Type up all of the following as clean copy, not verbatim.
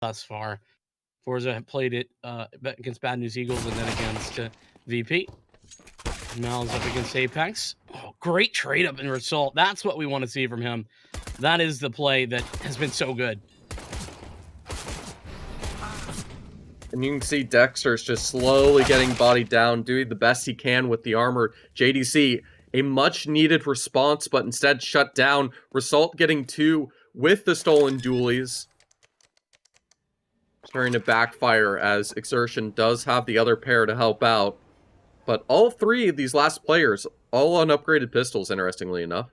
thus far. Forza had played it against Bad News Eagles and then against VP. MOUZ up against Apex. Oh, great trade up in result. That's what we want to see from him. That is the play that has been so good. And you can see Dexter's just slowly getting bodied down, doing the best he can with the armor. JDC, a much-needed response, but instead shut down. Result getting 2 with the stolen dualies. Starting to backfire as Exertion does have the other pair to help out. But all 3 of these last players, all on upgraded pistols, interestingly enough.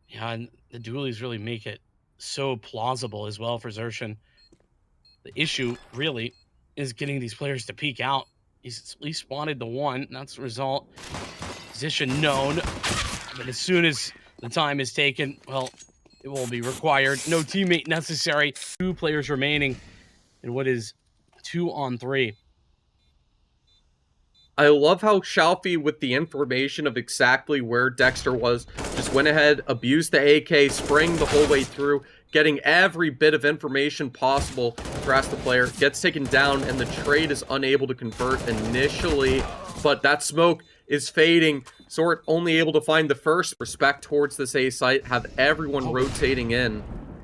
Yeah, and the dualies really make it so plausible as well for Exertion. The issue, really, is getting these players to peek out. He's at least spotted the 1. That's the result. Position known. But as soon as the time is taken, well, it will be required. No teammate necessary. 2 players remaining in what is 2-on-3. I love how Shalfie, with the information of exactly where Dexter was, just went ahead, abused the AK, spraying the whole way through, getting every bit of information possible to harass the player, gets taken down, and the trade is unable to convert initially, but that smoke is fading. Sort only able to find the first. Respect towards this A site, have everyone rotating in.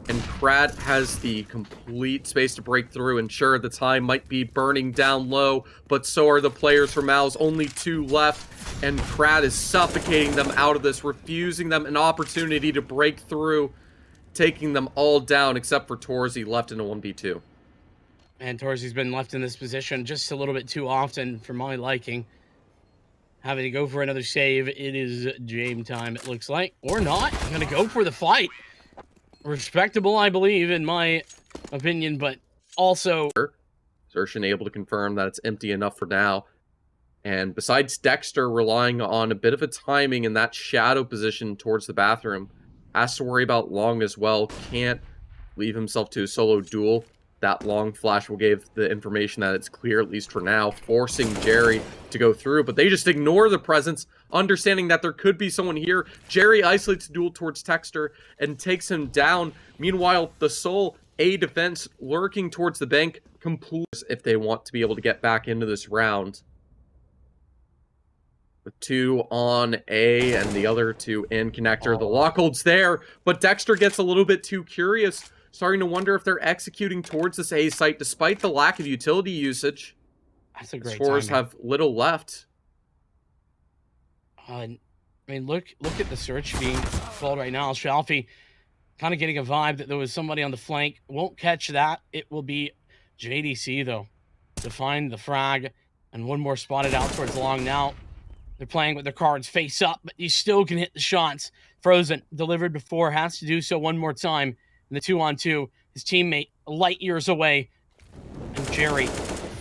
And Krad has the complete space to break through, and sure, the time might be burning down low, but so are the players from MOUZ. Only 2 left, and Krad is suffocating them out of this, refusing them an opportunity to break through, taking them all down, except for Torzy, left in a 1v2. And Torzy's been left in this position just a little bit too often for my liking. Having to go for another save. It is Jame time, it looks like. Or not. I'm going to go for the fight. Respectable, I believe, in my opinion, but also... Exertion able to confirm that it's empty enough for now. And besides Dexter relying on a bit of a timing in that shadow position towards the bathroom, has to worry about Long as well. Can't leave himself to a solo duel. That Long flash will give the information that it's clear, at least for now, forcing Jerry to go through. But they just ignore the presence, understanding that there could be someone here. Jerry isolates the duel towards Dexter and takes him down. Meanwhile, the Soul A defense lurking towards the bank, complete if they want to be able to get back into this round. With 2 on A and the other 2 in connector. The lock holds there, but Dexter gets a little bit too curious, starting to wonder if they're executing towards this A site despite the lack of utility usage. That's a great FORZE have little left. I mean, look at the search being called right now. Shalfie kind of getting a vibe that there was somebody on the flank. Won't catch that. It will be JDC, though, to find the frag. And one more spotted out towards Long now. They're playing with their cards face up, but you still can hit the shots. Frozen, delivered before, has to do so one more time. In the 2-on-2, his teammate light years away. And Jerry,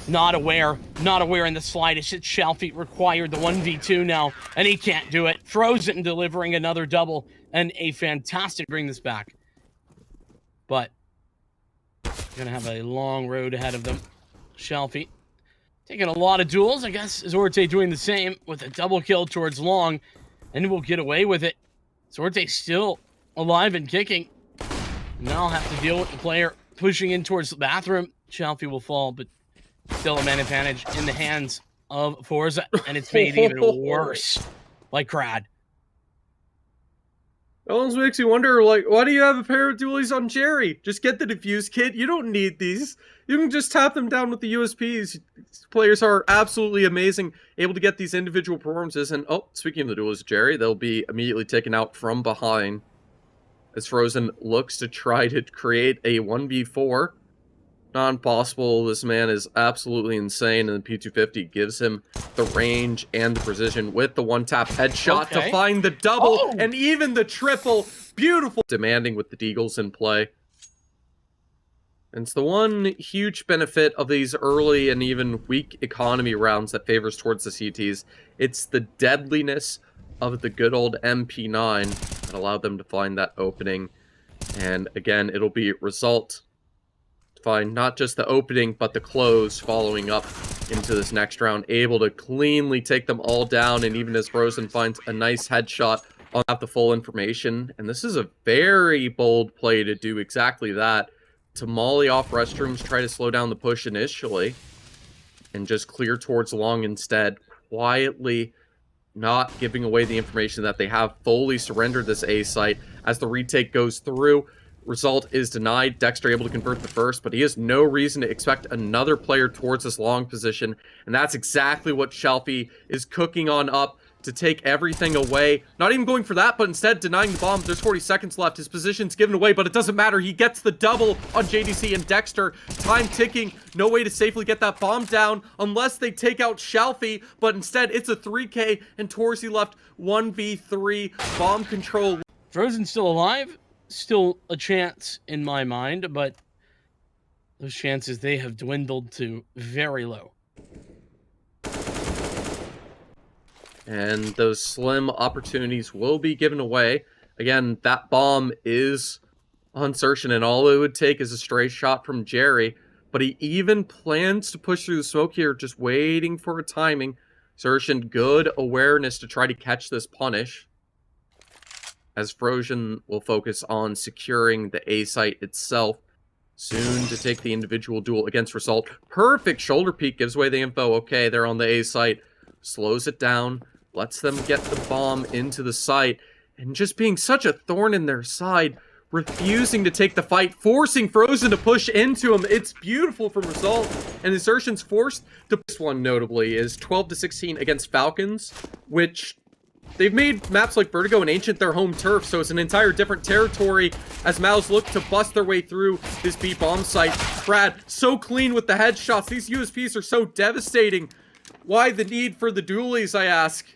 not aware in the slightest. It's Shalfie required the 1v2 now, and he can't do it. Frozen delivering another double, and a fantastic bring this back. But, gonna have a long road ahead of them. Shalfie taking a lot of duels. I guess Zorte doing the same with a double kill towards Long, and we'll get away with it. Zorte still alive and kicking. Now I'll have to deal with the player pushing in towards the bathroom. Shalfie will fall, but still a man advantage in the hands of Forza, and it's made even worse by Krad. That almost makes you wonder, like, why do you have a pair of dualies on Jerry? Just get the defuse kit. You don't need these. You can just tap them down with the USPs. These players are absolutely amazing, able to get these individual performances. And, oh, speaking of the dualies, Jerry, they'll be immediately taken out from behind as Frozen looks to try to create a 1v4. Not possible. This man is absolutely insane, and the P250 gives him the range and the precision with the one-tap headshot to find the double and even the triple. Beautiful. Demanding with the Deagles in play. And it's the one huge benefit of these early and even weak economy rounds that favors towards the CTs. It's the deadliness of the good old MP9 that allowed them to find that opening. And again, it'll be result find not just the opening, but the close following up into this next round. Able to cleanly take them all down, and even as Frozen finds a nice headshot on the full information. And this is a very bold play to do exactly that. to molly off restrooms, try to slow down the push initially, and just clear towards long instead, quietly not giving away the information that they have fully surrendered this A site. As the retake goes through, result is denied. Dexter able to convert the first, but he has no reason to expect another player towards this long position, and that's exactly what Shelfie is cooking on up to take everything away. Not even going for that, but instead denying the bomb. There's 40 seconds left. His position's given away, but it doesn't matter. He gets the double on JDC and Dexter. Time ticking. No way to safely get that bomb down unless they take out Shelfie, but instead it's a 3K and Torzy left 1v3. Bomb control. Frozen's still alive. Still a chance in my mind, but those chances, they have dwindled to very low. And those slim opportunities will be given away. Again, that bomb is uncertain, and all it would take is a stray shot from Jerry. But he even plans to push through the smoke here, just waiting for a timing. Xertion, good awareness to try to catch this punish, as Frozen will focus on securing the A site itself. Soon to take the individual duel against Result. Perfect shoulder peek, gives away the info. Okay, they're on the A site. Slows it down, lets them get the bomb into the site, and just being such a thorn in their side, refusing to take the fight, forcing Frozen to push into him. It's beautiful from Result, and Xertion's forced to... This one, notably, is 12-16 against Falcons, which... They've made maps like Vertigo and Ancient their home turf, so it's an entire different territory as MOUZ look to bust their way through this B bomb site. Brad, so clean with the headshots. These USPs are so devastating. Why the need for the dualies, I ask?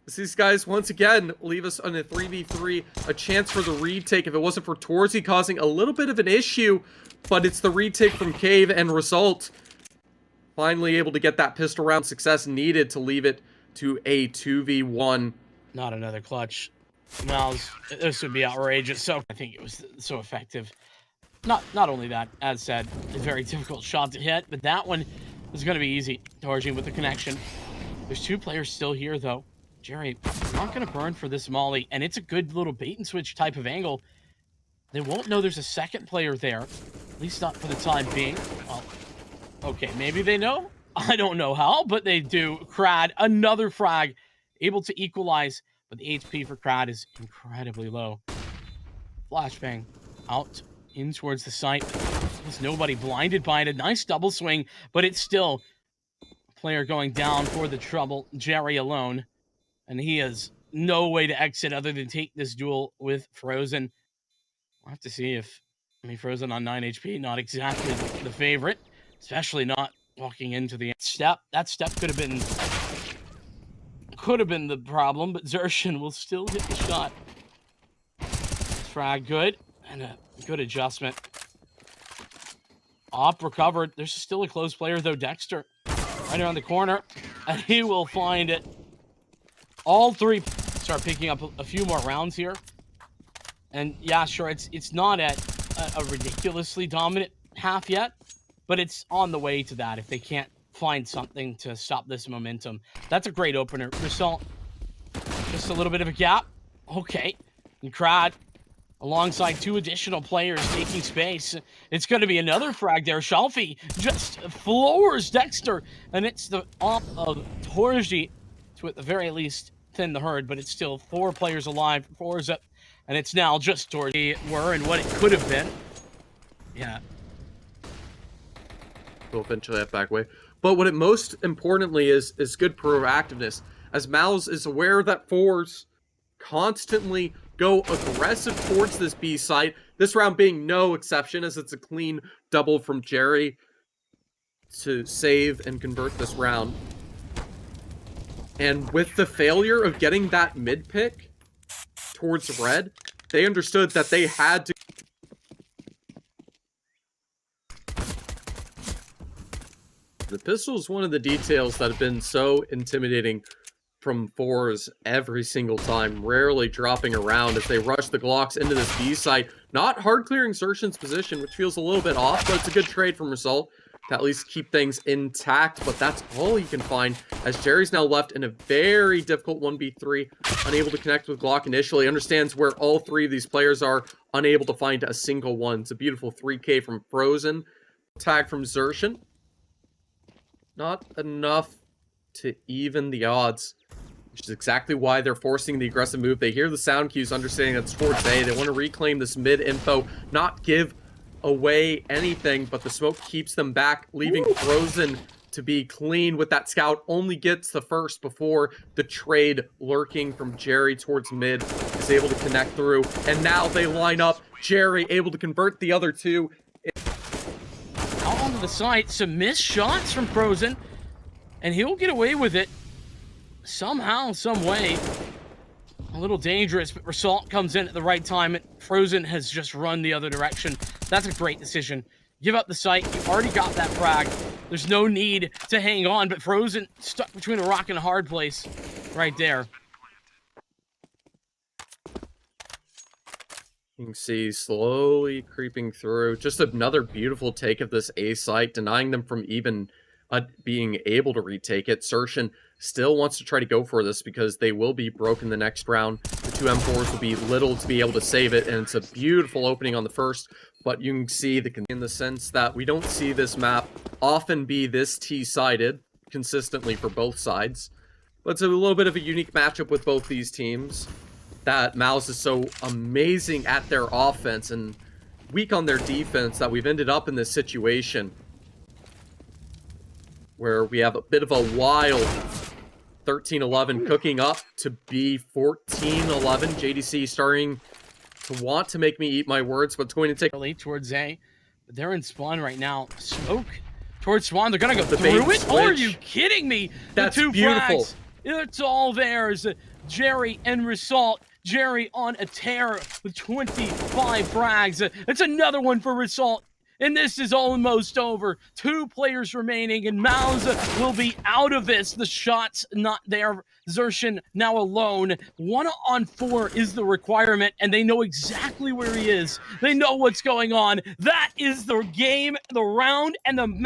As these guys, once again, leave us on a 3v3, a chance for the retake if it wasn't for Torzy causing a little bit of an issue, but it's the retake from Cave and Result. Finally able to get that pistol round success needed to leave it to a 2v1. Not another clutch. MOUZ, this would be outrageous. So I think it was so effective. Not only that, as said, a very difficult shot to hit, but that one was going to be easy. Torzy with the connection. There's two players still here, though. Jerry, not going to burn for this molly, and it's a good little bait and switch type of angle. They won't know there's a second player there, at least not for the time being. Well, okay, maybe they know. I don't know how, but they do. Crad, another frag, able to equalize, but the HP for Crad is incredibly low. Flashbang out in towards the site. There's nobody blinded by it. A nice double swing, but it's still a player going down for the trouble. Jerry alone, and he has no way to exit other than take this duel with Frozen. We'll have to see if, Frozen on 9 HP, not exactly the favorite, especially not walking into the step. That step could have been the problem, but Xertion will still hit the shot. Frag good, and a good adjustment. Op recovered. There's still a close player, though. Dexter right around the corner, and he will find it. All three start picking up a few more rounds here. And yeah, sure, it's not at a ridiculously dominant half yet, but it's on the way to that if they can't find something to stop this momentum. That's a great opener. Result, just a little bit of a gap. Okay. And Crad, alongside two additional players taking space. It's going to be another frag there. Shelfie just floors Dexter, and it's the op of Torzy to at the very least thin the herd, but it's still 4 players alive for FORZE, and it's now just Torzy were and what it could have been. Yeah. We'll eventually have back away. But what it most importantly is good proactiveness, as MOUZ is aware that FORZE constantly go aggressive towards this B site. This round being no exception, as it's a clean double from Jerry to save and convert this round. And with the failure of getting that mid pick towards red, they understood that they had to... The pistol is one of the details that have been so intimidating from FORZE every single time, rarely dropping around as they rush the Glocks into this B site. Not hard clearing Xertion's position, which feels a little bit off, but it's a good trade from Result. to at least keep things intact, but that's all he can find, as Jerry's now left in a very difficult 1v3, unable to connect with Glock initially, understands where all three of these players are, unable to find a single one. It's a beautiful 3K from Frozen, tag from Xertion. Not enough to even the odds, which is exactly why they're forcing the aggressive move. They hear the sound cues, understanding that it's towards A. They want to reclaim this mid info, not give away anything, but the smoke keeps them back, leaving Frozen to be clean with that scout. Only gets the first before the trade lurking from Jerry towards mid is able to connect through. And now they line up. Jerry able to convert the other two. Out onto the side, some missed shots from Frozen, and he'll get away with it somehow, some way. A little dangerous, but Result comes in at the right time. Frozen has just run the other direction. That's a great decision. Give up the site. You already got that frag. There's no need to hang on, but Frozen stuck between a rock and a hard place right there. You can see slowly creeping through. Just another beautiful take of this A site, denying them from even being able to retake it. Xertion still wants to try to go for this because they will be broken the next round. The two M4s will be little to be able to save it, and it's a beautiful opening on the first, but you can see in the sense that we don't see this map often be this T-sided consistently for both sides. But it's a little bit of a unique matchup with both these teams, that MOUZ is so amazing at their offense and weak on their defense that we've ended up in this situation where we have a bit of a wild 13-11 cooking up to be 14-11. JDC starting to want to make me eat my words, but it's going to take early towards A. But they're in spawn right now. Smoke towards spawn. They're gonna go the through it. switch. Oh, are you kidding me? That's the two beautiful. frags. It's all theirs. Jerry and Result. Jerry on a tear with 25 frags. It's another one for Result. And this is almost over. 2 players remaining, and MOUZ will be out of this. The shot's not there. Xertion now alone. 1-on-4 is the requirement, and they know exactly where he is. They know what's going on. That is the game, the round, and the